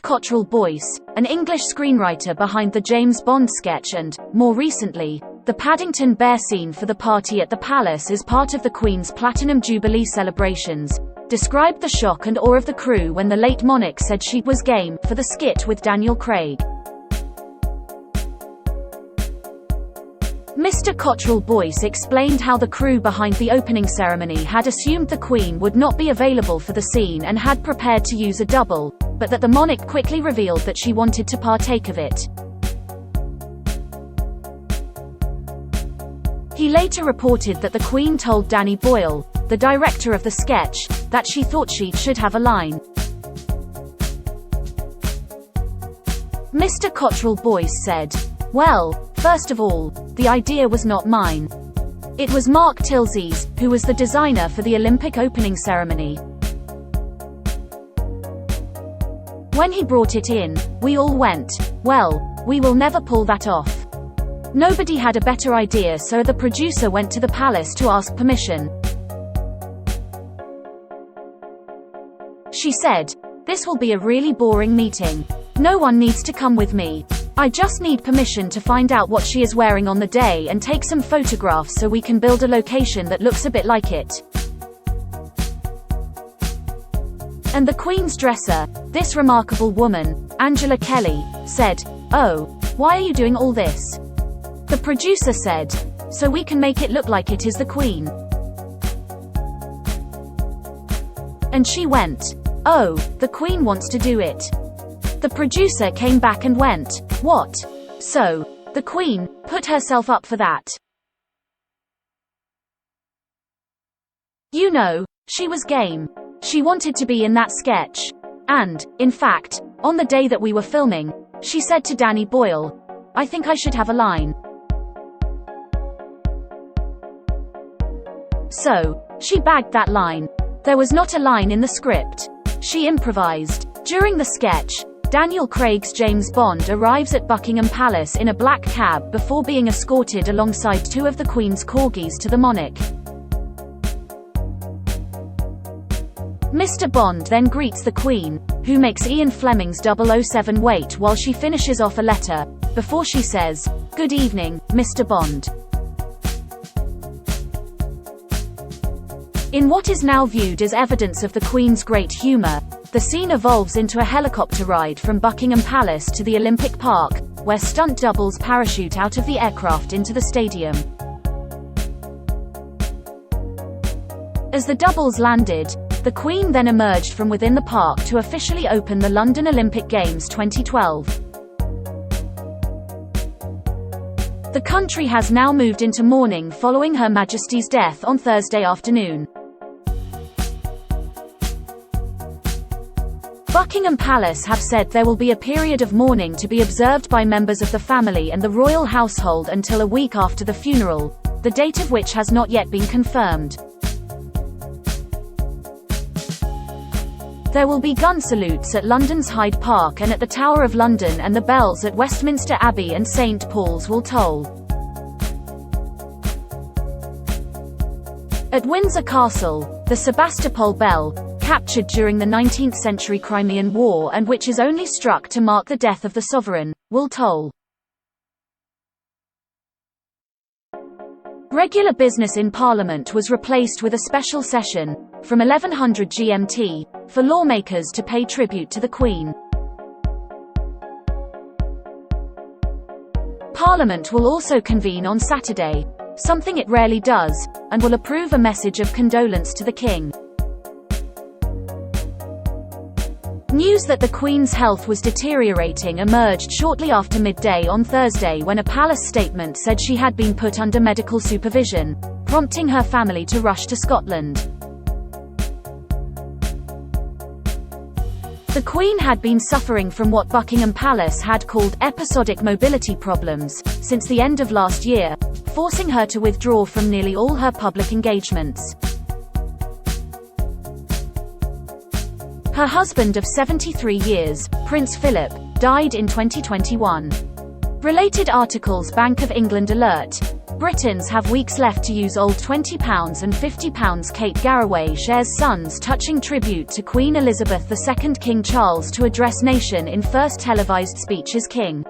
Cottrell-Boyce, an English screenwriter behind the James Bond sketch and, more recently, the Paddington Bear scene for the party at the palace as part of the Queen's Platinum Jubilee celebrations, described the shock and awe of the crew when the late monarch said she was game for the skit with Daniel Craig. Mr. Cottrell-Boyce explained how the crew behind the opening ceremony had assumed the Queen would not be available for the scene and had prepared to use a double, but that the monarch quickly revealed that she wanted to partake of it. He later reported that the Queen told Danny Boyle, the director of the sketch, that she thought she should have a line. Mr. Cottrell-Boyce said, "Well, first of all, the idea was not mine. It was Mark Tilsey's, who was the designer for the Olympic opening ceremony. When he brought it in, we all went, well, we will never pull that off. Nobody had a better idea, so the producer went to the palace to ask permission. She said, 'This will be a really boring meeting. No one needs to come with me. I just need permission to find out what she is wearing on the day and take some photographs so we can build a location that looks a bit like it.' And the Queen's dresser, this remarkable woman, Angela Kelly, said, 'Oh, why are you doing all this?' The producer said, 'So we can make it look like it is the Queen.' And she went, 'Oh, the Queen wants to do it.' The producer came back and went, 'What? So, the Queen put herself up for that? You know, she was game. She wanted to be in that sketch. And, in fact, on the day that we were filming, she said to Danny Boyle, 'I think I should have a line.' So, she bagged that line. There was not a line in the script. She improvised. During the sketch, Daniel Craig's James Bond arrives at Buckingham Palace in a black cab before being escorted alongside two of the Queen's corgis to the monarch. Mr. Bond then greets the Queen, who makes Ian Fleming's 007 wait while she finishes off a letter, before she says, 'Good evening, Mr. Bond.' In what is now viewed as evidence of the Queen's great humour, the scene evolves into a helicopter ride from Buckingham Palace to the Olympic Park, where stunt doubles parachute out of the aircraft into the stadium. As the doubles landed, the Queen then emerged from within the park to officially open the London Olympic Games 2012. The country has now moved into mourning following Her Majesty's death on Thursday afternoon. Buckingham Palace have said there will be a period of mourning to be observed by members of the family and the royal household until a week after the funeral, the date of which has not yet been confirmed. There will be gun salutes at London's Hyde Park and at the Tower of London, and the bells at Westminster Abbey and St Paul's will toll. At Windsor Castle, the Sebastopol bell, captured during the 19th century Crimean War and which is only struck to mark the death of the sovereign, will toll. Regular business in Parliament was replaced with a special session, from 1100 GMT, for lawmakers to pay tribute to the Queen. Parliament will also convene on Saturday, something it rarely does, and will approve a message of condolence to the King. News that the Queen's health was deteriorating emerged shortly after midday on Thursday when a palace statement said she had been put under medical supervision, prompting her family to rush to Scotland. The Queen had been suffering from what Buckingham Palace had called episodic mobility problems since the end of last year, forcing her to withdraw from nearly all her public engagements. Her husband of 73 years, Prince Philip, died in 2021. Related articles. Bank of England alert. Britons have weeks left to use old £20 and £50. Kate Garraway shares sons touching tribute to Queen Elizabeth II. King Charles to address nation in first televised speech as king.